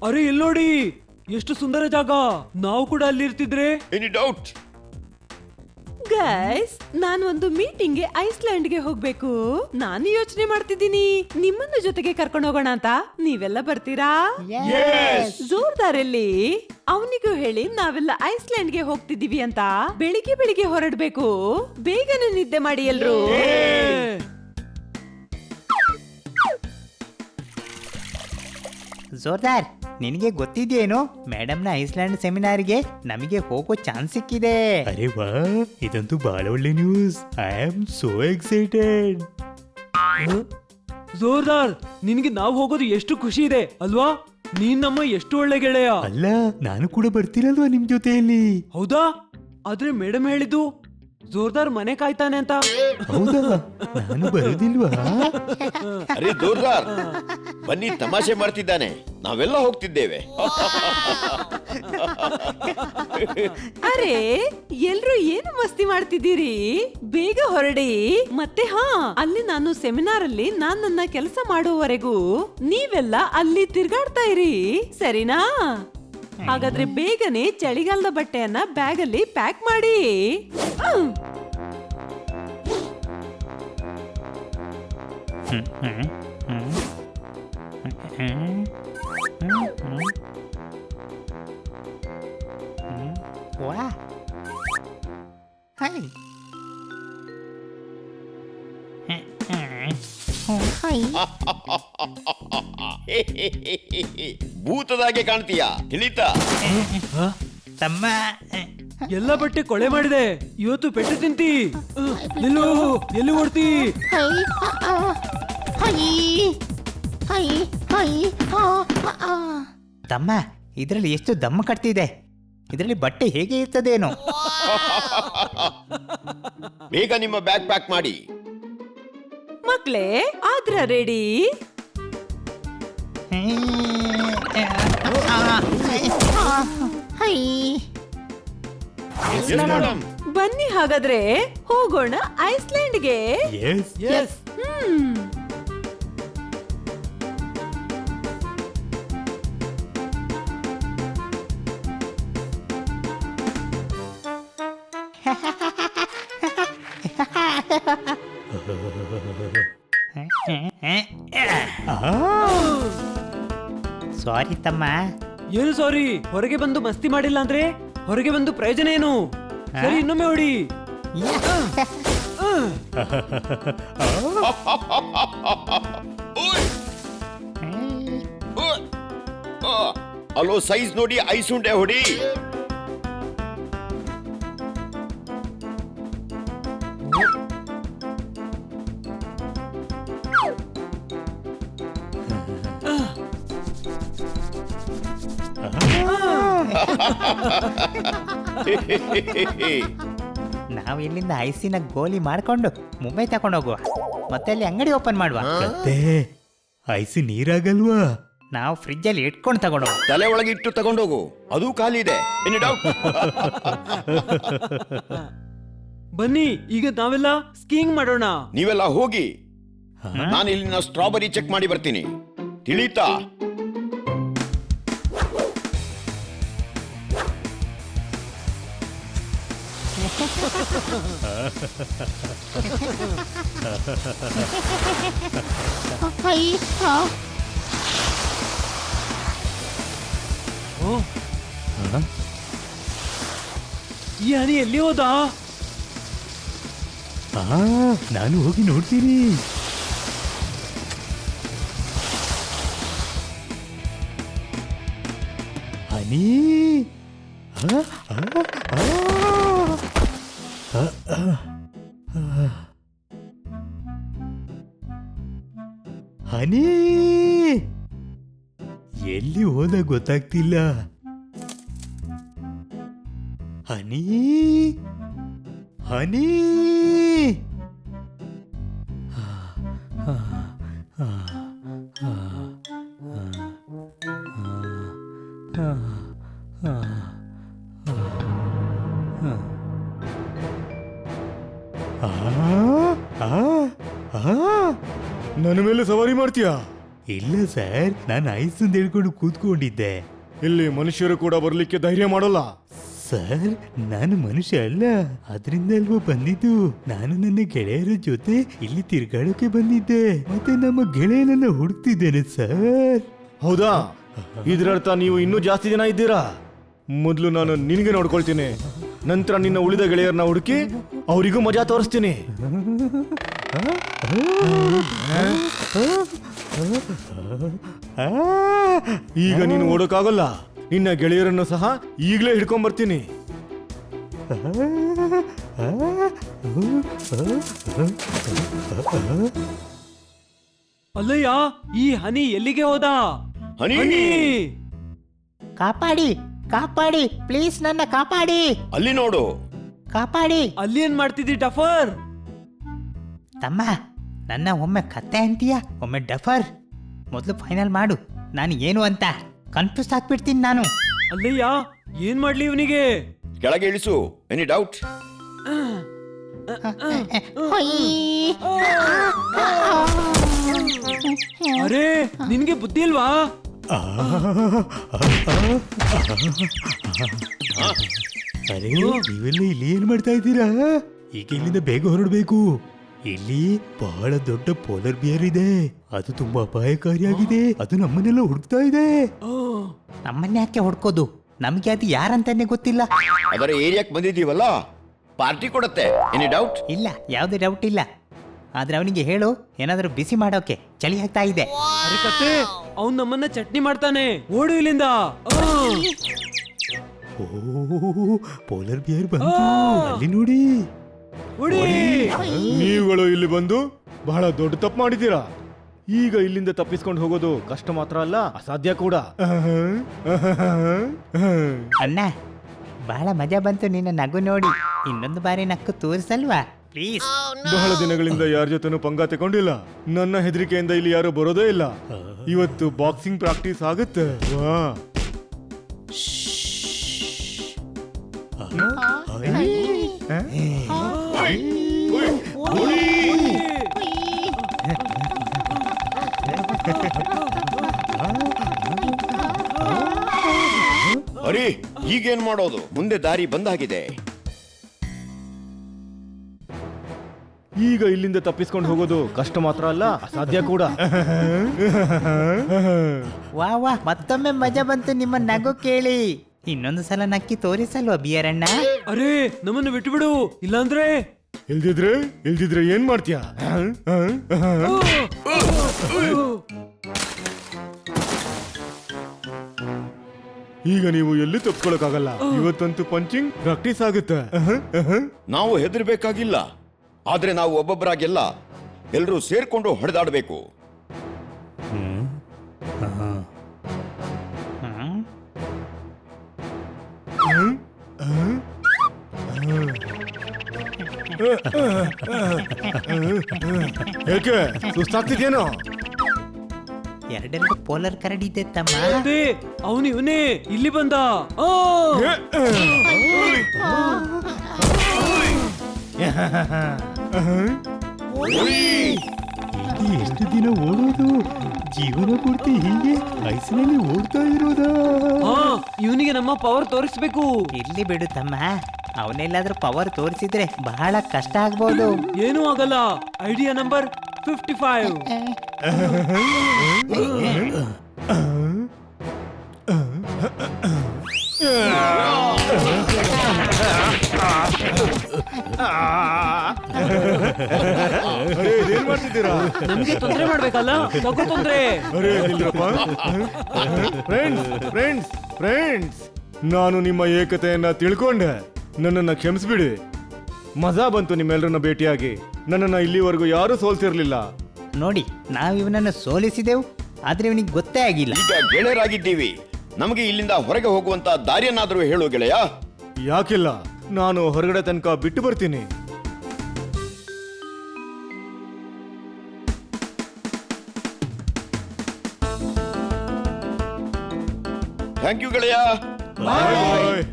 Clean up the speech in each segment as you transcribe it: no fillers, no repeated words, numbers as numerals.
ಅರೆ ಇಲ್ಲಿ ನೋಡಿ, ಎಷ್ಟು ಸುಂದರ ಜಾಗ. ನಾವು ಕೂಡ ಅಲ್ಲಿ ಇರ್ತಿದ್ರೆ. Any doubt? ಗೈಸ್, ನಾನು ಒಂದು ಮೀಟಿಂಗ್ಗೆ ಐಸ್ಲ್ಯಾಂಡ್ಗೆ ಹೋಗ್ಬೇಕು. ನಾನು ಯೋಚನೆ ಮಾಡ್ತಿದ್ದೀನಿ ನಿಮ್ಮನ್ನ ಜೊತೆಗೆ ಕರ್ಕೊಂಡು ಹೋಗೋಣ ಅಂತ. ನೀವೆಲ್ಲ ಬರ್ತೀರಾ? ಜೋರ್ದಾರಲ್ಲಿ ಅವನಿಗೂ ಹೇಳಿ ನಾವೆಲ್ಲ ಐಸ್ಲ್ಯಾಂಡ್ಗೆ ಹೋಗ್ತಿದೀವಿ ಅಂತ. ಬೆಳಿಗ್ಗೆ ಬೆಳಿಗ್ಗೆ ಹೊರಡ್ಬೇಕು. ಬೇಗನೆ ನಿದ್ದೆ ಮಾಡಿ ಎಲ್ರು. ಜೋರ್ದಾರ್, ನಿನಗೆ ಗೊತ್ತಿದೆಯೇನು, ಮೇಡಮ್ನ ಐಸ್ಲ್ಯಾಂಡ್ ಸೆಮಿನಾರ್ಗೆ ನಮಗೆ ಹೋಗೋ ಚಾನ್ಸ್ ಸಿಕ್ಕಿದೆ. ಅರೆ ವಾ, ಇದಂತೂ ಬಹಳ ಒಳ್ಳೆ news. I am so excited. ಜೋರ್ದಾರ್, ನಿನ್ಗೆ ನಾವು ಹೋಗೋದು ಎಷ್ಟು ಖುಷಿ ಇದೆ ಅಲ್ವಾ? ನೀನ್ ನಮ್ಮ ಎಷ್ಟು ಒಳ್ಳೆ ಗೆಳೆಯ. ಅಲ್ಲ, ನಾನು ಕೂಡ ಬರ್ತೀರಲ್ವಾ ನಿಮ್ ಜೊತೆಯಲ್ಲಿ? ಹೌದಾ? ಆದ್ರೆ ಮೇಡಮ್ ಹೇಳಿದ್ದು ಜೋರ್ದಾರ್ ಮನೆ ಕಾಯ್ತಾನೆ ಅಂತ. ಹೌದಾ? ನಾನು ಬರೋದಿಲ್ವಾ? ಅರೆ ಜೋರ್ದಾರ್, ಬನ್ನಿ, ತಮಾಷೆ ಮಾಡ್ತಿದ್ದಾನೆ. ನಾವೆಲ್ಲ ಹೋಗ್ತಿದ್ದೇವೆ. ಅರೆ, ಎಲ್ರು ಏನು ಮಸ್ತಿ ಮಾಡ್ತಿದ್ದೀರಿ? ಬೇಗ ಹೊರಡಿ. ಮತ್ತೆ ಅಲ್ಲಿ ನಾನು ಸೆಮಿನಾರ್ ಅಲ್ಲಿ ನನ್ನ ಕೆಲಸ ಮಾಡುವವರೆಗೂ ನೀವೆಲ್ಲ ಅಲ್ಲಿ ತಿರ್ಗಾಡ್ತಾ ಇರಿ, ಸರಿನಾ? ಹಾಗಾದ್ರೆ ಬೇಗನೆ ಚಳಿಗಾಲದ ಬಟ್ಟೆಯನ್ನ ಬ್ಯಾಗ್ ಅಲ್ಲಿ ಪ್ಯಾಕ್ ಮಾಡಿ. ವಾ, ಹೈ ಭೂತದಾಗೆ ಕಾಣ್ತೀಯಾ? ತಿಳಿತಾ? ತಮ್ಮ, ಎಲ್ಲ ಬಟ್ಟೆ ಕೊಳೆ ಮಾಡಿದೆ. ಇವತ್ತು ಪೆಟ್ಟು ತಿಂತಿ. ನಿಲ್ಲು, ಎಲ್ಲಿ ಓಡ್ತಿ? ತಮ್ಮ, ಇದರಲ್ಲಿ ಎಷ್ಟು ದಮ್ಮ ಕಟ್ತಿದೆ. ಇದರಲ್ಲಿ ಬಟ್ಟೆ ಹೇಗೆ ಇರ್ತದೇನೋ. ಬೇಗ ನಿಮ್ಮ ಬ್ಯಾಗ್ ಪ್ಯಾಕ್ ಮಾಡಿ. ಮಕ್ಳೇ, ಆದ್ರ ರೆಡಿ? Yes, madam. ಬನ್ನಿ, ಹಾಗಾದ್ರೆ ಹೋಗೋಣ ಐಸ್ಲ್ಯಾಂಡ್ಗೆ. ಎಸ್. ಸಾರಿ ತಮ್ಮ. ಏನು ಸಾರಿ? ಹೊರಗೆ ಬಂದು ಮಸ್ತಿ ಮಾಡಿಲ್ಲ ಅಂದ್ರೆ ಹೊರಗೆ ಬಂದು ಪ್ರಯೋಜನ ಏನು? ಸರಿ, ಇನ್ನೊಮ್ಮೆ ಹೊಡಿ. ಅಲೋ, ಸೈಜ್ ನೋಡಿ ಐಸ್ ಉಂಡೆ ಹೊಡಿ. ನಾವು ಇಲ್ಲಿಂದ ಐಸಿನ ಗೋಲಿ ಮಾಡ್ಕೊಂಡು ಮುಂಬೈ ತಗೊಂಡೋಗುವ. ಮತ್ತೆ ಅಲ್ಲಿ ಅಂಗಡಿ ಓಪನ್ ಮಾಡುವ. ಮತ್ತೆ ಐಸ್ ನೀರಾಗಲ್ವಾ? ನಾವು ಫ್ರಿಜ್ ಅಲ್ಲಿ ಇಟ್ಕೊಂಡು ತಗೊಂಡೋಗುವ. ತಲೆ ಒಳಗೆ ಇಟ್ಟು ತಗೊಂಡೋಗು, ಅದು ಖಾಲಿ ಇದೆ. Any doubt? ಬನ್ನಿ, ಈಗ ನಾವೆಲ್ಲ ಸ್ಕೀಯಿಂಗ್ ಮಾಡೋಣ. ನೀವೆಲ್ಲ ಹೋಗಿ, ನಾನು ಇಲ್ಲಿನ ಸ್ಟ್ರಾಬೆರಿ ಚೆಕ್ ಮಾಡಿ ಬರ್ತೀನಿ. ತಿಳಿತಾ? ಈ ಹನಿ ಎಲ್ಲಿ ಹೋದ? ನಾನು ಹೋಗಿ ನೋಡ್ತೀನಿ. ಹನಿ, ಹನಿ ಎಲ್ಲಿ ಹೋದ ಗೊತ್ತಾಗ್ತಿಲ್ಲ. ಹನಿ, ಹನಿ. ನನ್ನ ಮೇಲೆ ಸವಾರಿ ಮಾಡ್ತೀಯಾ? ಇಲ್ಲ ಸರ್, ನಾನು ಐಸ್ ಅಂತ ಹೇಳ್ಕೊಂಡು ಕೂತ್ಕೊಂಡಿದ್ದೆ. ಇಲ್ಲಿ ಮನುಷ್ಯರು ಕೂಡ ಬರ್ಲಿಕ್ಕೆ ಧೈರ್ಯ ಮಾಡೋಲ್ಲ. ಸರ್, ನಾನು ಮನುಷ್ಯ ಅಲ್ಲ, ಅದರಿಂದ ಅಲ್ವಾ ಬಂದಿದ್ದು. ನಾನು ನನ್ನ ಗೆಳೆಯರ ಜೊತೆ ಇಲ್ಲಿ ತಿರ್ಗಾಡೋಕೆ ಬಂದಿದ್ದೆ, ಮತ್ತೆ ನಮ್ಮ ಗೆಳೆಯನನ್ನ ಹುಡುಕ್ತಿದ್ದೇನೆ ಸರ್. ಹೌದಾ? ಇದರರ್ಥ ನೀವು ಇನ್ನೂ ಜಾಸ್ತಿ ಜನ ಇದ್ದೀರಾ. ಮೊದಲು ನಾನು ನಿನಗೆ ನೋಡ್ಕೊಳ್ತೀನಿ, ನಂತರ ನಿನ್ನ ಉಳಿದ ಗೆಳೆಯರನ್ನ ಹುಡುಕಿ ಅವರಿಗೂ ಮಜಾ ತೋರಿಸ್ತೀನಿ. ಈಗ ನೀನು ಓಡೋಕ್ಕಾಗಲ್ಲ, ನಿನ್ನ ಗೆಳೆಯರನ್ನು ಸಹ ಈಗಲೇ ಹಿಡ್ಕೊಂಡ್ ಬರ್ತೀನಿ. ಅಲ್ಲಯ್ಯ, ಈ ಹನಿ ಎಲ್ಲಿಗೆ ಹೋದ? ಹನಿ! ಕಾಪಾಡಿ ಕಾಪಾಡಿ, ಪ್ಲೀಸ್ ನನ್ನ ಕಾಪಾಡಿ ಅಲ್ಲಿ ನೋಡು. ಕಾಪಾಡಿ. ಅಲ್ಲಿ ಏನ್ ಮಾಡ್ತಿದ್ದಿ ಟಫರ್? ತಮ್ಮ, ನನ್ನ ಒಮ್ಮೆ ಕತ್ತೆ ಅಂತೀಯ, ಒಮ್ಮೆ ಡಫರ್. ಮೊದಲು ಫೈನಲ್ ಮಾಡು, ನಾನು ಏನು ಅಂತ. ಕನ್ಫ್ಯೂಸ್ ಆಗ್ಬಿಡ್ತೀನಿ ನಾನು. ಅಲ್ಲಯ್ಯ, ಏನ್ ಮಾಡ್ಲಿ ಇವನಿಗೆ? ಕೆಳಗೆ ಇಳಿಸು. Any doubt? ಅರೆ, ನಿನ್ಗೆ ಬುದ್ಧಿ ಇಲ್ವಾ? ಅರೆ, ನೀವೆಲ್ಲ ಇಲ್ಲಿ ಏನ್ ಮಾಡ್ತಾ ಇದ್ದೀರಾ? ಈಗ ಇಲ್ಲಿಂದ ಬೇಗ ಹೊರಡಬೇಕು. ಇಲ್ಲಿ ಬಹಳ ದೊಡ್ಡ ಪೋಲರ್ ಬಿಯರ್ ಇದೆ, ಅದು ತುಂಬಾ ಅಪಾಯಕಾರಿಯಾಗಿದೆ. ಅದು ನಮ್ಮನ್ನೆಲ್ಲ ಹುಡುಕ್ತಾ ಇದೆ. ನಮ್ಮನ್ನ ಯಾಕೆ ಹೊಡ್ಕೋದು? ನಮ್ಗೆ ಅದು ಯಾರಂತಾನೆ ಗೊತ್ತಿಲ್ಲ. ಅದರ ಏರಿಯಾಕ್ ಬಂದಿದ್ದೀವಲ್ಲ, ಪಾರ್ಟಿ ಕೊಡತ್ತೆ. Any doubt? ಇಲ್ಲ, ಯಾವುದೇ ಡೌಟ್ ಇಲ್ಲ. ಆದ್ರೆ ಅವನಿಗೆ ಹೇಳು, ಏನಾದರೂ ಬಿಸಿ ಮಾಡೋಕೆ, ಚಳಿ ಆಗ್ತಾ ಇದೆ. ಅರೆ ಕತ್ತೆ, ಅವ್ನ್ ನಮ್ಮನ್ನ ಚಟ್ನಿ ಮಾಡ್ತಾನೆ. ಓಡು ಇಲ್ಲಿಂದ. ಓ, ಪೋಲರ್ ಬಿಯರ್ ಬಂತು. ಅಲ್ಲಿ ನೋಡಿ. ಓಡಿ. ನೀವುಗಳು ಇಲ್ಲಿ ಬಂದು ಬಹಳ ದೊಡ್ಡ ತಪ್ಪು ಮಾಡಿದ್ದೀರಾ. ಈಗ ಇಲ್ಲಿಂದ ತಪ್ಪಿಸ್ಕೊಂಡು ಹೋಗೋದು ಕಷ್ಟ ಮಾತ್ರ ಅಲ್ಲ, ಅಸಾಧ್ಯ ಕೂಡ. ಅಣ್ಣ, ಬಹಳ ಮಜಾ ಬಂತು ನಿನ್ನ ನಗು ನೋಡಿ. ಇನ್ನೊಂದು ಬಾರಿ ನಕ್ಕು ತೋರಿಸಲ್ವಾ ಪ್ಲೀಸ್? ಬಹಳ ದಿನಗಳಿಂದ ಯಾರ ಜೊತೆನೂ ಪಂಗ ತಗೊಂಡಿಲ್ಲ. ನನ್ನ ಹೆದರಿಕೆಯಿಂದ ಇಲ್ಲಿ ಯಾರು ಬರೋದೇ ಇಲ್ಲ. ಇವತ್ತು ಬಾಕ್ಸಿಂಗ್ ಪ್ರಾಕ್ಟೀಸ್ ಆಗುತ್ತೆ. ವಾ, ಅರೆ, ಈಗೇನ್ ಮಾಡೋದು? ಮುಂದೆ ದಾರಿ ಬಂದಾಗಿದೆ. ಈಗ ಇಲ್ಲಿಂದ ತಪ್ಪಿಸ್ಕೊಂಡು ಹೋಗೋದು ಕಷ್ಟ ಮಾತ್ರ ಅಲ್ಲ, ಅಸಾಧ್ಯ ಕೂಡ. ವಾ ವಾ, ಮತ್ತೊಮ್ಮೆ ಮಜಾ ಬಂತು ನಿಮ್ಮ ನಗು ಕೇಳಿ. ಇನ್ನೊಂದು ಸಲ ನಕ್ಕಿ ತೋರಿಸಲ್ವಾ ಬಿಯರಣ್ಣ? ಅರೆ, ನಮ್ಮನ್ನು ಬಿಟ್ಟುಬಿಡು, ಇಲ್ಲಾಂದ್ರೆ ಇಲ್ದಿದ್ರೆ ಏನ್ ಮಾಡ್ತೀಯ? ಈಗ ನೀವು ಎಲ್ಲಿ ತಪ್ಪಿಸ್ಕೊಳಕ್ಕಾಗಲ್ಲ. ಇವತ್ತಂತೂ ಪಂಚಿಂಗ್ ಪ್ರಾಕ್ಟೀಸ್ ಆಗುತ್ತೆ. ನಾವು ಹೆದರ್ಬೇಕಾಗಿಲ್ಲ, ಆದ್ರೆ ನಾವು ಒಬ್ಬೊಬ್ಬರಾಗೆಲ್ಲ ಎಲ್ಲರೂ ಸೇರ್ಕೊಂಡು ಹೊಡೆದಾಡಬೇಕು. ಏಕೆ ಸುಸ್ತಾಗ್ತಿದ್ಯೇನೋ? ಎರಡೆರಡು ಪೋಲರ್ ಕರಡಿದೆ ತಮ್ಮ. ಅದೇ, ಅವನು ಇವನೇ ಇಲ್ಲಿ ಬಂದ. ಹೀಗೆ ಎಷ್ಟು ದಿನ ಓಡೋದು? ಜೀವನ ಪೂರ್ತಿ ಹೀಗೆ ಐಸಿನಲ್ಲಿ ಓಡ್ತಾ ಇರೋದಾ? ಇವನಿಗೆ ನಮ್ಮ ಪವರ್ ತೋರಿಸ್ಬೇಕು. ಇರ್ಲಿ ಬಿಡು ತಮ್ಮ, ಅವನೆಲ್ಲಾದ್ರೂ ಪವರ್ ತೋರಿಸಿದ್ರೆ ಬಹಳ ಕಷ್ಟ ಆಗ್ಬೋದು. ಏನೂ ಆಗಲ್ಲ. Idea number 55. ಅರೆ, ಇದೇನ್ ಮಾಡ್ತಿದ್ದೀರಾ? ನಮ್ಗೆ ತೊಂದ್ರೆ ಮಾಡ್ಬೇಕಲ್ಲ, ತಗೋ ತೊಂದ್ರೆ. ಅರೆ, ನಿಲ್ರಪ್ಪ. ಫ್ರೆಂಡ್ಸ್, ನಾನು ನಿಮ್ಮ ಏಕತೆಯನ್ನ ತಿಳ್ಕೊಂಡೆ. ನನ್ನನ್ನ ಕ್ಷಮಿಸ್ಬಿಡಿ. ಮಜಾ ಬಂತು ನಿಮ್ಮೆಲ್ಲರನ್ನ ಭೇಟಿಯಾಗಿ. ನನ್ನನ್ನ ಇಲ್ಲಿವರೆಗೂ ಯಾರೂ ಸೋಲ್ಸಿರ್ಲಿಲ್ಲ. ನೋಡಿ, ನಾವು ಇವನನ್ನು ಸೋಲಿಸಿದೆವು, ಆದ್ರೆ ಇವನಿಗೆ ಗೊತ್ತೇ ಆಗಿಲ್ಲ. ಈಗ ಗೆಳೆಯರಾಗಿದ್ದೀವಿ, ನಮಗೆ ಇಲ್ಲಿಂದ ಹೊರಗೆ ಹೋಗುವಂತ ದಾರಿಯನ್ನಾದ್ರೂ ಹೇಳು ಗೆಳೆಯ. ಯಾಕಿಲ್ಲ, ನಾನು ಹೊರಗಡೆ ತನಕ ಬಿಟ್ಟು ಬರ್ತೀನಿ. ಥ್ಯಾಂಕ್ ಯು ಗೆಳೆಯ. ಬಾಯ್.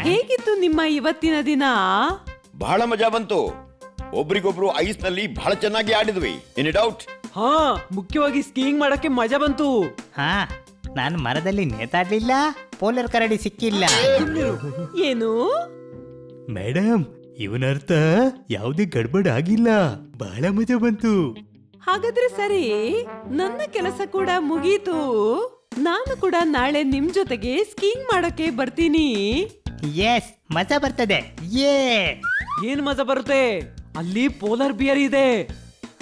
ಹೇಗಿತ್ತು ನಿಮ್ಮ ಇವತ್ತಿನ ದಿನ? ಬಹಳ ಮಜಾ ಬಂತು. ಒಬ್ರಿಗೊಬ್ರು ಐಸ್ ನಲ್ಲಿ ಬಹಳ ಚೆನ್ನಾಗಿ ಆಡಿದ್ವಿ. Any doubt? ಹಾ, ಮುಖ್ಯವಾಗಿ ಸ್ಕೀಯಿಂಗ್ ಮಾಡಕ್ಕೆ ಮಜಾ ಬಂತು. ಹಾ, ನಾನು ಮರದಲ್ಲಿ ನೇತಾಡ್ಲಿಲ್ಲ, ಪೋಲರ್ ಕರಡಿ ಸಿಕ್ಕಿಲ್ಲ. ಏನು? ಮೇಡಮ್, ಇವನ ಅರ್ಥ ಯಾವುದೇ ಗಡ್ಬಡ್ ಆಗಿಲ್ಲ. ಬಹಳ ಮಜಾ ಬಂತು. ಹಾಗಾದ್ರೆ ಸರಿ, ನನ್ನ ಕೆಲಸ ಕೂಡ ಮುಗೀತು. ನಾನು ಕೂಡ ನಾಳೆ ನಿಮ್ ಜೊತೆಗೆ ಸ್ಕೀಯಿಂಗ್ ಮಾಡಕ್ಕೆ ಬರ್ತೀನಿ. ಎಸ್, ಮಜಾ ಬರ್ತದೆ. ಯೇ, ಏನ್ ಮಜಾ ಬರುತ್ತೆ? ಅಲ್ಲಿ ಪೋಲಾರ್ ಬಿಯರ್ ಇದೆ.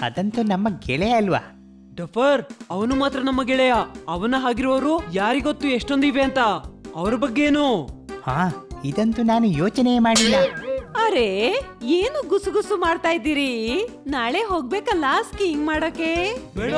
ಅದಂತೂ ನಮ್ಮ ಗೆಳೆಯ ಅಲ್ವಾ? ಡಫರ್, ಅವನು ಮಾತ್ರ ನಮ್ಮ ಗೆಳೆಯ. ಅವನ ಹಾಗಿರುವವರು ಯಾರಿಗೊತ್ತು ಎಷ್ಟೊಂದಿವೆ ಅಂತ. ಅವ್ರ ಬಗ್ಗೆ ಏನು? ಹಾ, ಇದಂತೂ ನಾನು ಯೋಚನೆ ಮಾಡಿಲ್ಲ. ಅರೆ, ಏನು ಗುಸುಗುಸು ಮಾಡ್ತಾ ಇದ್ದೀರಿ? ನಾಳೆ ಹೋಗ್ಬೇಕಲ್ಲ ಸ್ಕೀಯಿಂಗ್ ಮಾಡಕ್ಕೆ. ಬೇಡ.